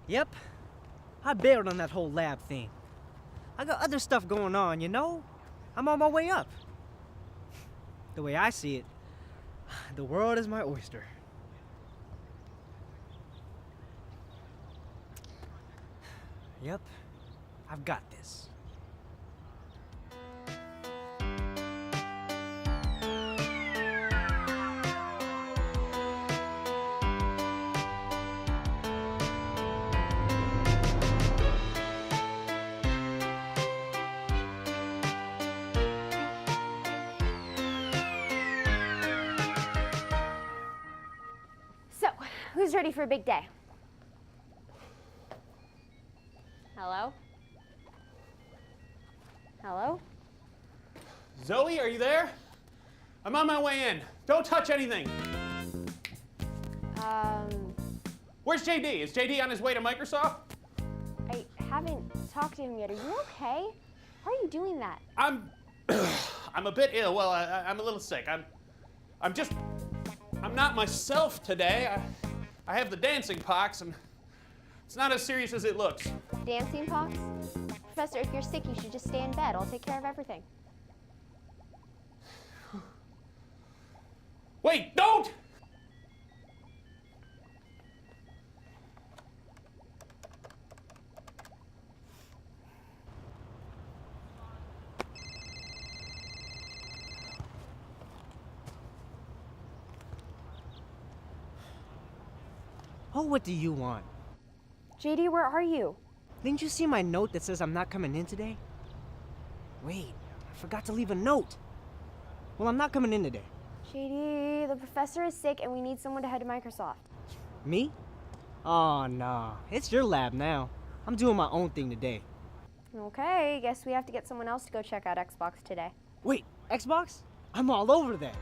Yep, I bailed on that whole lab thing. I got other stuff going on, you know? I'm on my way up. The way I see it, the world is my oyster. Yep, I've got this. So, who's ready for a big day? Hello? Hello? Zoe, are you there? I'm on my way in. Don't touch anything. Where's JD? Is JD on his way to Microsoft? I haven't talked to him yet. Are you okay? How are you doing that? I'm a bit ill. Well, I'm a little sick. I'm not myself today. I have the dancing pox, and it's not as serious as it looks. Dancing pox? Professor, if you're sick, you should just stay in bed. I'll take care of everything. Wait, don't! Oh, what do you want? JD, where are you? Didn't you see my note that says I'm not coming in today? Wait, I forgot to leave a note. Well, I'm not coming in today. JD, the professor is sick and we need someone to head to Microsoft. Me? Oh, nah. It's your lab now. I'm doing my own thing today. Okay, guess we have to get someone else to go check out Xbox today. Wait, Xbox? I'm all over that.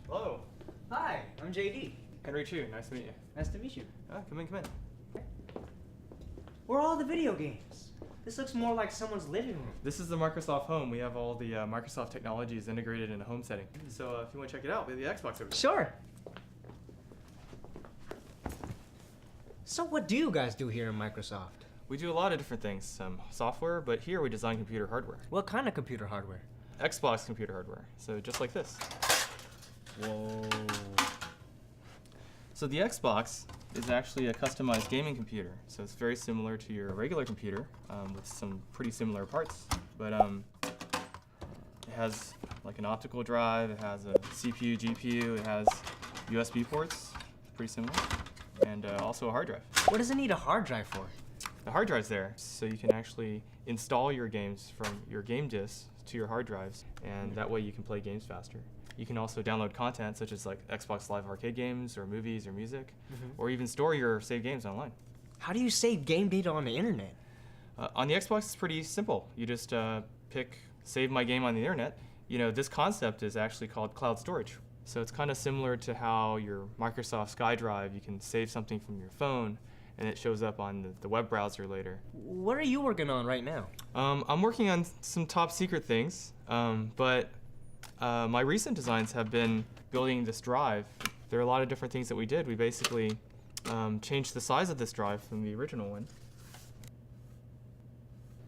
Hello. Hi, I'm JD. Henry Chu, nice to meet you. Nice to meet you. Come in, come in. Where are all the video games? This looks more like someone's living room. This is the Microsoft Home. We have all the Microsoft technologies integrated in a home setting. So if you want to check it out, we have the Xbox over there. Sure. So what do you guys do here in Microsoft? We do a lot of different things, software, but here we design computer hardware. What kind of computer hardware? Xbox computer hardware, so just like this. Whoa. So the Xbox is actually a customized gaming computer. So it's very similar to your regular computer with some pretty similar parts. But it has like an optical drive, it has a CPU, GPU, it has USB ports, pretty similar, and also a hard drive. What does it need a hard drive for? The hard drive's there, so you can actually install your games from your game disks to your hard drives, and that way you can play games faster. You can also download content such as like Xbox Live Arcade games or movies or music, or even store your saved games online. How do you save game data on the internet? On the Xbox, it's pretty simple. You just pick Save My Game on the internet. You know, this concept is actually called cloud storage. So it's kind of similar to how your Microsoft SkyDrive, you can save something from your phone and it shows up on the web browser later. What are you working on right now? I'm working on some top secret things, but my recent designs have been building this drive. There are a lot of different things that we did. We basically changed the size of this drive from the original one.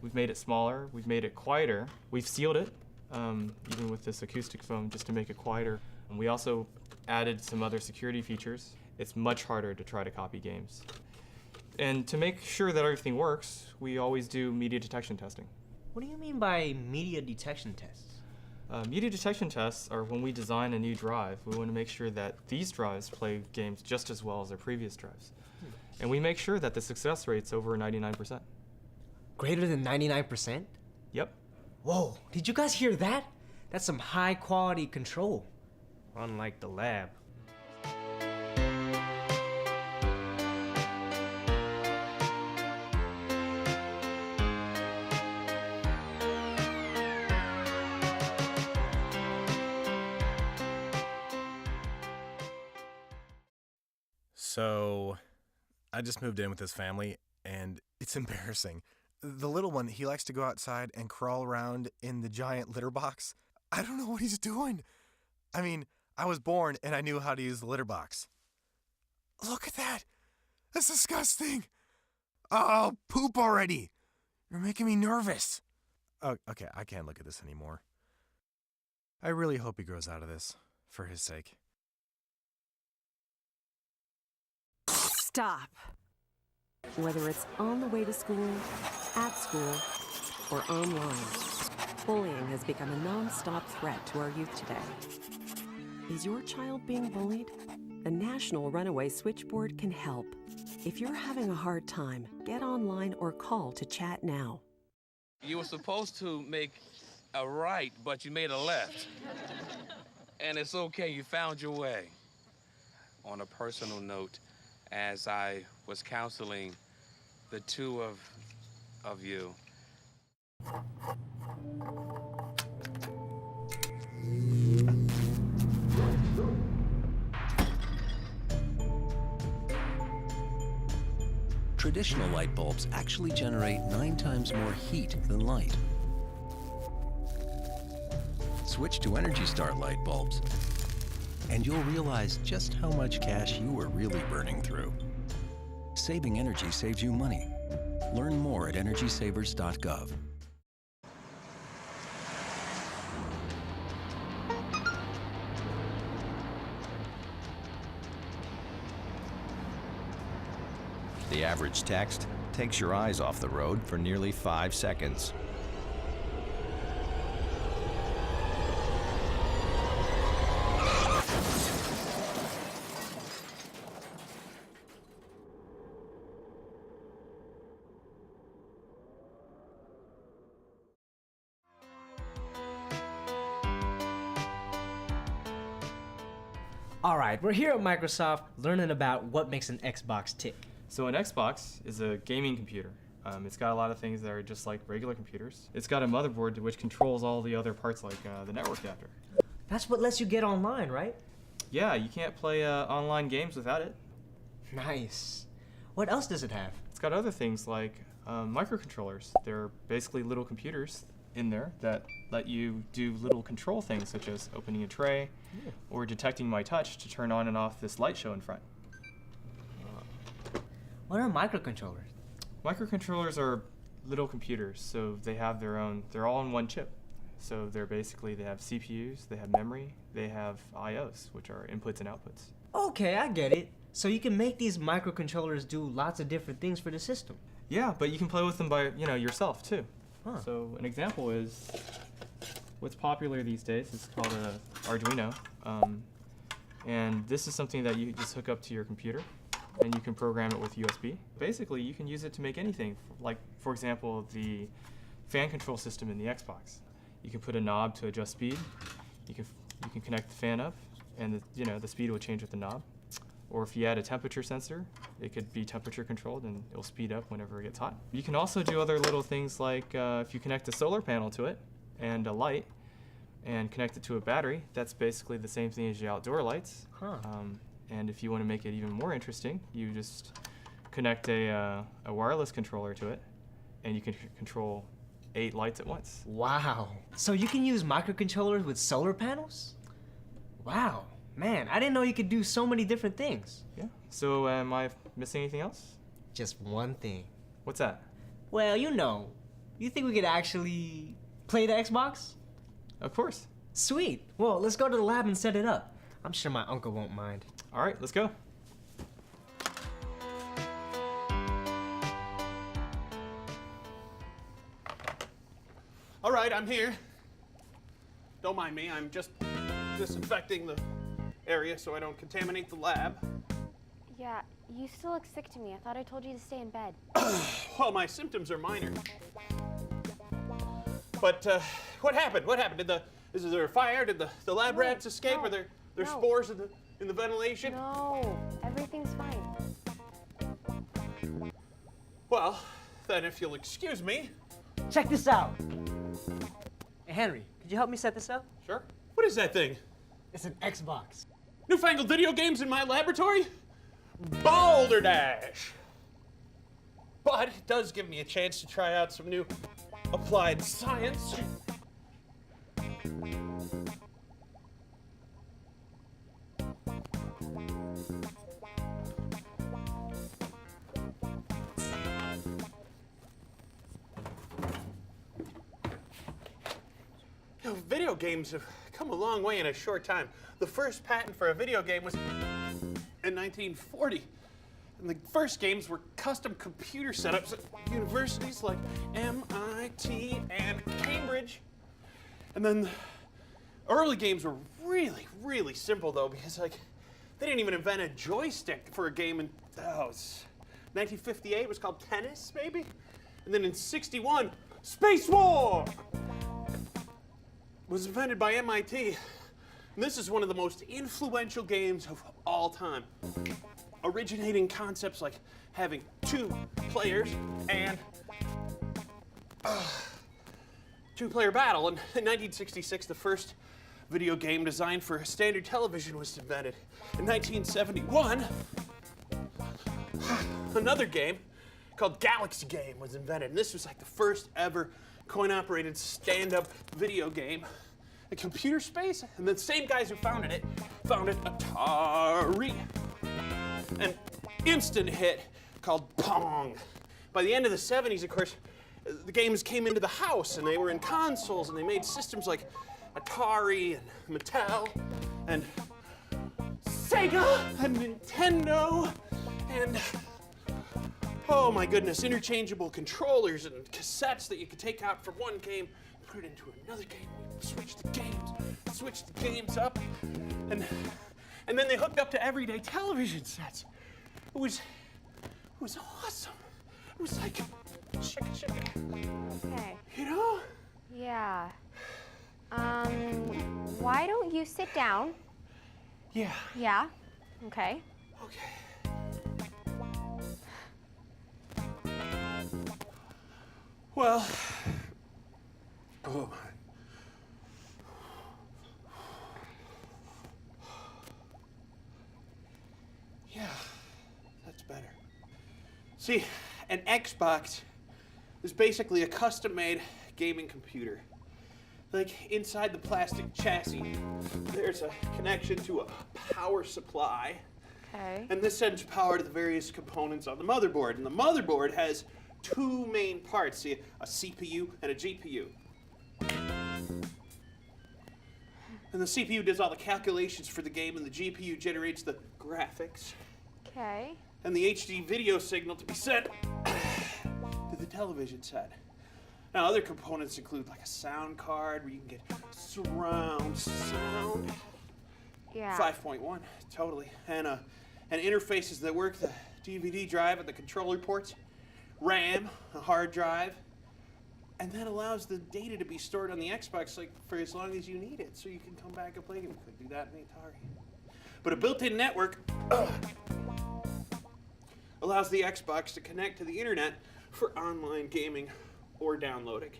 We've made it smaller, we've made it quieter, we've sealed it, even with this acoustic foam, just to make it quieter. And we also added some other security features. It's much harder to try to copy games. And to make sure that everything works, we always do media detection testing. What do you mean by media detection tests? Media detection tests are when we design a new drive. We want to make sure that these drives play games just as well as their previous drives. And we make sure that the success rate's over 99%. Greater than 99%? Yep. Whoa, did you guys hear that? That's some high quality control. Unlike the lab. So, I just moved in with his family, and it's embarrassing. The little one, he likes to go outside and crawl around in the giant litter box. I don't know what he's doing. I mean, I was born and I knew how to use the litter box. Look at that! That's disgusting! Oh, poop already! You're making me nervous. Oh, okay, I can't look at this anymore. I really hope he grows out of this, for his sake. Stop. Whether it's on the way to school, at school, or online, bullying has become a non-stop threat to our youth today. Is your child being bullied? The National Runaway Switchboard can help. If you're having a hard time, get online or call to chat now. You were supposed to make a right, but you made a left. And it's okay, you found your way. On a personal note, as I was counseling the two of you, traditional light bulbs actually generate 9 times more heat than light. Switch to Energy Star light bulbs, and you'll realize just how much cash you were really burning through. Saving energy saves you money. Learn more at EnergySavers.gov. The average text takes your eyes off the road for nearly 5 seconds. All right, we're here at Microsoft learning about what makes an Xbox tick. So an Xbox is a gaming computer. It's got a lot of things that are just like regular computers. It's got a motherboard which controls all the other parts like the network adapter. That's what lets you get online, right? Yeah, you can't play online games without it. Nice. What else does it have? It's got other things like microcontrollers. They're basically little computers in there that let you do little control things such as opening a tray or detecting my touch to turn on and off this light show in front. What are microcontrollers? Microcontrollers are little computers, so they have their own, they're all in one chip. So they're basically, they have CPUs, they have memory, they have IOs, which are inputs and outputs. Okay, I get it. So you can make these microcontrollers do lots of different things for the system. Yeah, but you can play with them by, yourself too. Huh. So an example is, what's popular these days is called an Arduino. And this is something that you just hook up to your computer and you can program it with USB. Basically, you can use it to make anything, like, for example, the fan control system in the Xbox. You can put a knob to adjust speed. You can connect the fan up, and the speed will change with the knob. Or if you add a temperature sensor, it could be temperature controlled, and it'll speed up whenever it gets hot. You can also do other little things like if you connect a solar panel to it and a light, and connect it to a battery. That's basically the same thing as your outdoor lights. Huh. And if you want to make it even more interesting, you just connect a wireless controller to it, and you can control 8 lights at once. Wow. So you can use microcontrollers with solar panels? Wow. Man, I didn't know you could do so many different things. Yeah. So am I missing anything else? Just one thing. What's that? Well, you think we could actually play the Xbox? Of course. Sweet. Well, let's go to the lab and set it up. I'm sure my uncle won't mind. All right, let's go. All right, I'm here. Don't mind me, I'm just disinfecting the area so I don't contaminate the lab. Yeah, you still look sick to me. I thought I told you to stay in bed. Well, my symptoms are minor. But what happened? What happened? Is there a fire? Did the lab rats escape? No, Are there no. spores in the ventilation? No, everything's fine. Well, then if you'll excuse me. Check this out. Hey, Henry, could you help me set this up? Sure. What is that thing? It's an Xbox. Newfangled video games in my laboratory? Balderdash! But it does give me a chance to try out some new applied science. know, video games have come a long way in a short time. The first patent for a video game was in 1940. And the first games were custom computer setups at universities like MIT and Cambridge. And then early games were really, really simple though, because like they didn't even invent a joystick for a game in 1958 was called Tennis, maybe? And then in 61, Space War was invented by MIT. And this is one of the most influential games of all time, originating concepts like having 2 players and two-player battle. And in 1966, the first video game designed for standard television was invented. In 1971, another game called Galaxy Game was invented. And this was like the first ever coin-operated stand-up video game in computer space. And the same guys who founded Atari. An instant hit called Pong. By the end of the 70s, of course, the games came into the house and they were in consoles and they made systems like Atari and Mattel and Sega and Nintendo and, oh my goodness, interchangeable controllers and cassettes that you could take out from one game, put it into another game, switch the games up, and then they hooked up to everyday television sets. It was awesome. It was like, shaka. Okay. You know? Yeah. Why don't you sit down? Yeah. Yeah. Okay. Okay. Well, oh my. Yeah, that's better. See, an Xbox is basically a custom-made gaming computer. Like, inside the plastic chassis, there's a connection to a power supply. Okay. And this sends power to the various components on the motherboard. And the motherboard has 2 main parts, see, a CPU and a GPU. And the CPU does all the calculations for the game, and the GPU generates the graphics. Okay. And the HD video signal to be sent to the television set. Now, other components include like a sound card where you can get surround sound. Yeah. 5.1, totally. And interfaces that work, the DVD drive and the controller ports, RAM, a hard drive, and that allows the data to be stored on the Xbox like for as long as you need it, so you can come back and play it. You could do that in the Atari. But a built-in network allows the Xbox to connect to the internet for online gaming or downloading.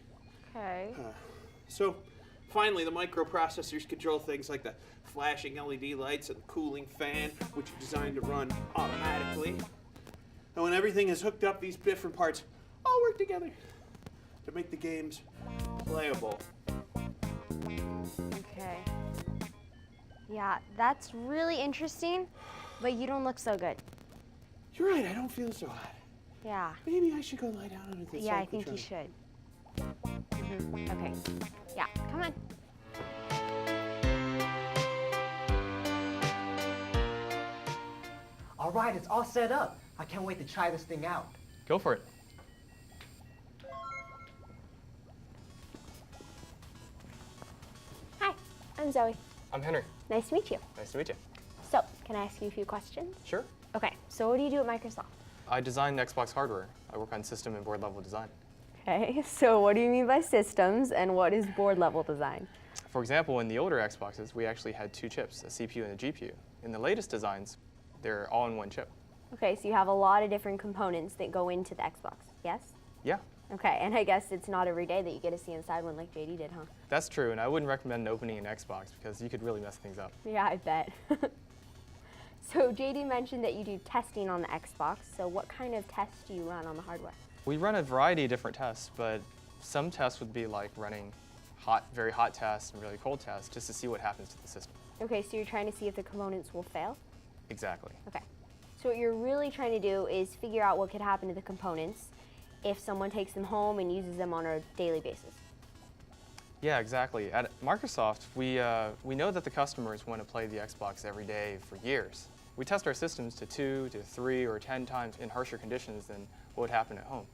Okay. So finally, the microprocessors control things like the flashing LED lights and the cooling fan, which are designed to run automatically. And when everything is hooked up, these different parts all work together to make the games playable. Okay. Yeah, that's really interesting, but you don't look so good. You're right, I don't feel so hot. Yeah. Maybe I should go lie down under this. Yeah, I think you should. Okay. Yeah, come on. All right, it's all set up. I can't wait to try this thing out. Go for it. Hi, I'm Zoe. I'm Henry. Nice to meet you. Nice to meet you. So, can I ask you a few questions? Sure. Okay, so what do you do at Microsoft? I design Xbox hardware. I work on system and board level design. Okay, so what do you mean by systems and what is board level design? For example, in the older Xboxes, we actually had 2 chips, a CPU and a GPU. In the latest designs, they're all in one chip. Okay, so you have a lot of different components that go into the Xbox, yes? Yeah, Okay, and I guess it's not every day that you get to see inside one like JD did, huh? that's true, and I wouldn't recommend opening an Xbox because you could really mess things up. Yeah, I bet. So JD mentioned that you do testing on the Xbox, so what kind of tests do you run on the hardware? We run a variety of different tests, but some tests would be like running very hot tests and really cold tests just to see what happens to the system. Okay, so you're trying to see if the components will fail? Exactly. Okay. So what you're really trying to do is figure out what could happen to the components if someone takes them home and uses them on a daily basis. Yeah, exactly. At Microsoft, we know that the customers want to play the Xbox every day for years. We test our systems to 2 to 3 or 10 times in harsher conditions than what would happen at home.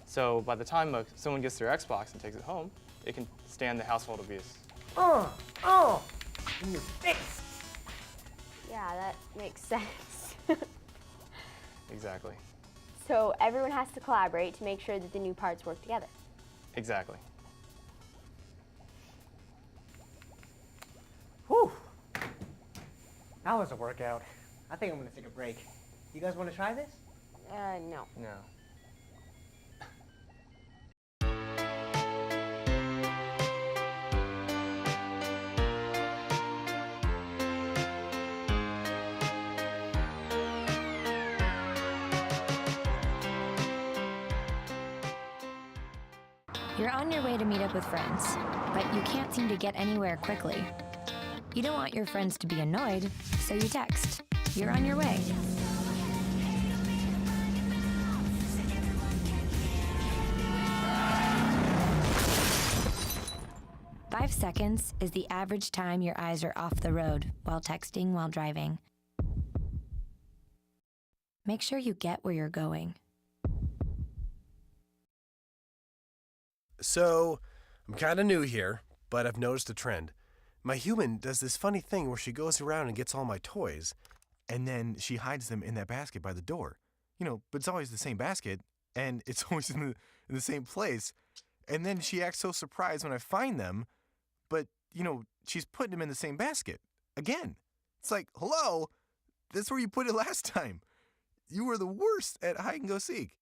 So by the time someone gets their Xbox and takes it home, it can stand the household abuse. In your face. Yeah, that makes sense. Exactly. So everyone has to collaborate to make sure that the new parts work together. Exactly. Whew. That was a workout. I think I'm gonna take a break. You guys wanna try this? No. No. You're on your way to meet up with friends, but you can't seem to get anywhere quickly. You don't want your friends to be annoyed, so you text. You're on your way. Five seconds is the average time your eyes are off the road while texting while driving. Make sure you get where you're going. So, I'm kind of new here, but I've noticed a trend. My human does this funny thing where she goes around and gets all my toys, and then she hides them in that basket by the door. But it's always the same basket, and it's always in the same place. And then she acts so surprised when I find them, but, she's putting them in the same basket. Again. It's like, hello? That's where you put it last time. You were the worst at hide and go seek.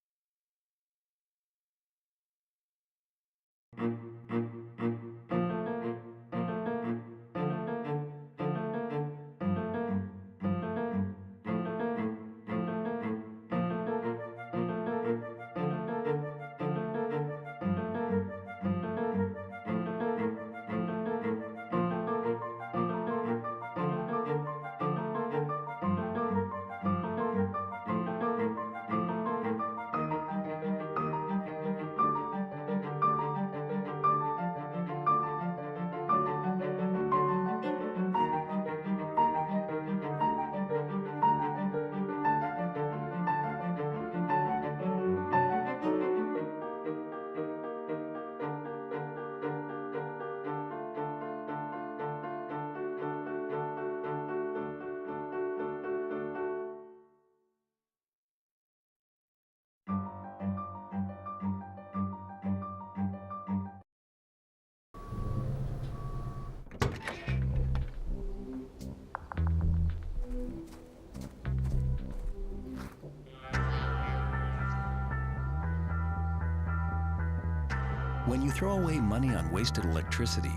When you throw away money on wasted electricity,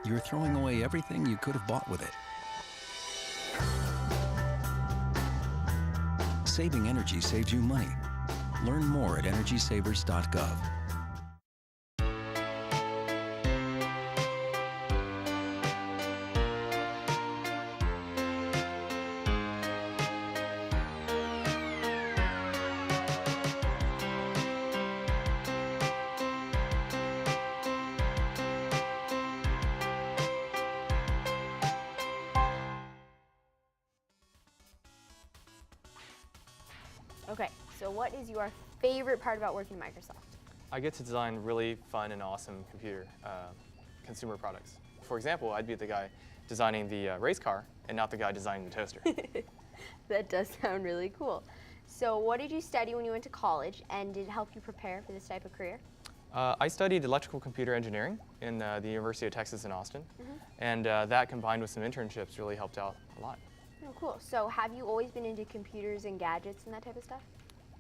you're throwing away everything you could have bought with it. Saving energy saves you money. Learn more at energysavers.gov. Okay, so what is your favorite part about working at Microsoft? I get to design really fun and awesome consumer products. For example, I'd be the guy designing the race car and not the guy designing the toaster. That does sound really cool. So what did you study when you went to college, and did it help you prepare for this type of career? I studied electrical computer engineering in the University of Texas in Austin, and that combined with some internships really helped out a lot. Oh, cool. So have you always been into computers and gadgets and that type of stuff?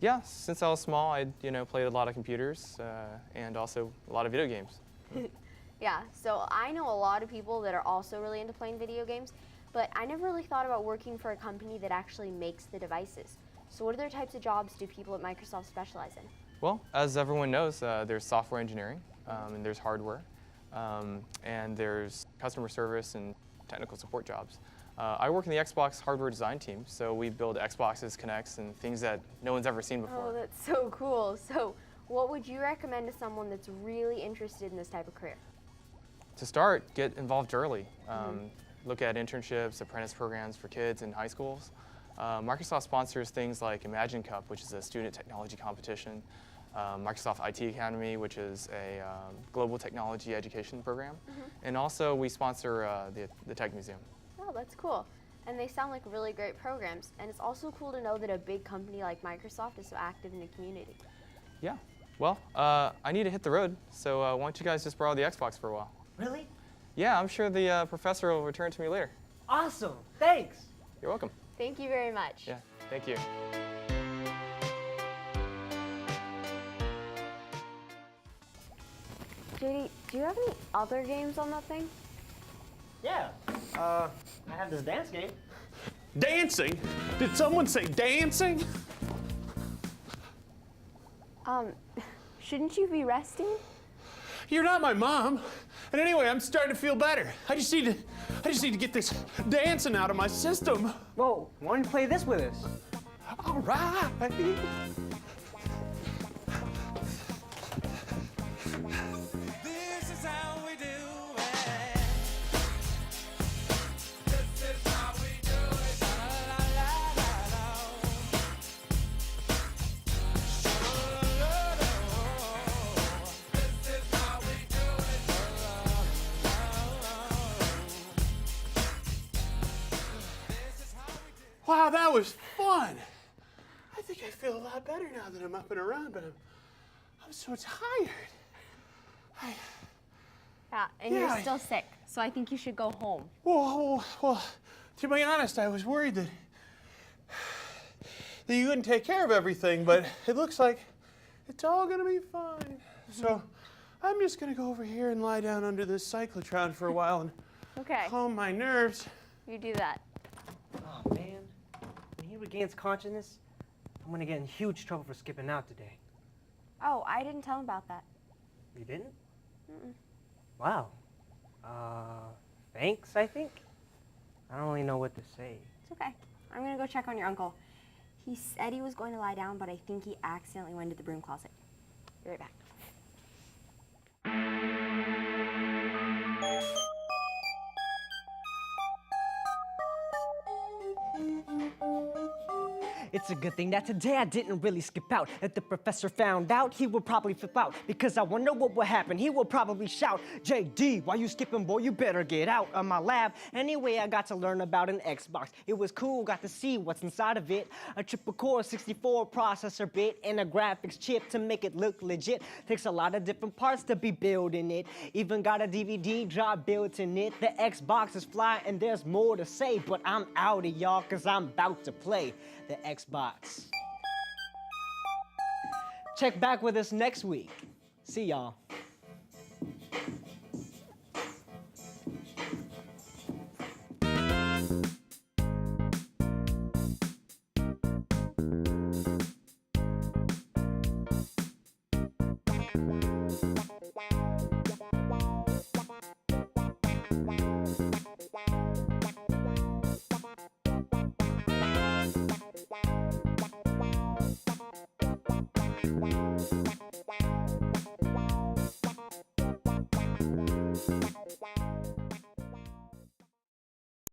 Yeah, since I was small, I played a lot of computers and also a lot of video games. Yeah, so I know a lot of people that are also really into playing video games, but I never really thought about working for a company that actually makes the devices. So what other types of jobs do people at Microsoft specialize in? Well, as everyone knows, there's software engineering, and there's hardware, and there's customer service and technical support jobs. I work in the Xbox hardware design team, so we build Xboxes, Kinects, and things that no one's ever seen before. Oh, that's so cool. So What would you recommend to someone that's really interested in this type of career? To start, get involved early. Look at internships, apprentice programs for kids in high schools. Microsoft sponsors things like Imagine Cup, which is a student technology competition. Microsoft IT Academy, which is a global technology education program. And also we sponsor the Tech Museum. Oh, that's cool. And they sound like really great programs. And it's also cool to know that a big company like Microsoft is so active in the community. Yeah. Well, I need to hit the road, so why don't you guys just borrow the Xbox for a while? Really? Yeah, I'm sure the professor will return to me later. Awesome. Thanks. You're welcome. Thank you very much. Yeah, thank you. JD, do you have any other games on that thing? Yeah. I have this dance game. Dancing? Did someone say dancing? Shouldn't you be resting? You're not my mom. And anyway, I'm starting to feel better. I just need to get this dancing out of my system. Whoa, why don't you play this with us? All right. This is how we do it. This is how we do it. La la la la la. This is how we do it. Wow, that was fun. I think I feel a lot better now that I'm up and around, but I'm so tired. Yeah, and Yeah, you're still sick, so I think you should go home. Well, to be honest, I was worried that you wouldn't take care of everything, but it looks like it's all gonna be fine. So I'm just gonna go over here and lie down under this cyclotron for a while and Okay, calm my nerves. you do that. Oh, man. When he regains consciousness, I'm gonna get in huge trouble for skipping out today. Oh, I didn't tell him about that. You didn't? Wow. Thanks, I think? I don't really know what to say. It's okay. I'm gonna go check on your uncle. He said he was going to lie down, but I think he accidentally went to the broom closet. Be right back. It's a good thing that today I didn't really skip out. If the professor found out, he would probably flip out. Because I wonder what will happen. He will probably shout, JD, why you skipping, boy? You better get out of my lab. Anyway, I got to learn about an Xbox. It was cool, got to see what's inside of it. A triple core 64 processor bit and a graphics chip to make it look legit. Takes a lot of different parts to be building it. Even got a DVD drive built in it. The Xbox is fly and there's more to say, but I'm out of y'all cause I'm about to play the Xbox. Check back with us next week. See y'all. Wow.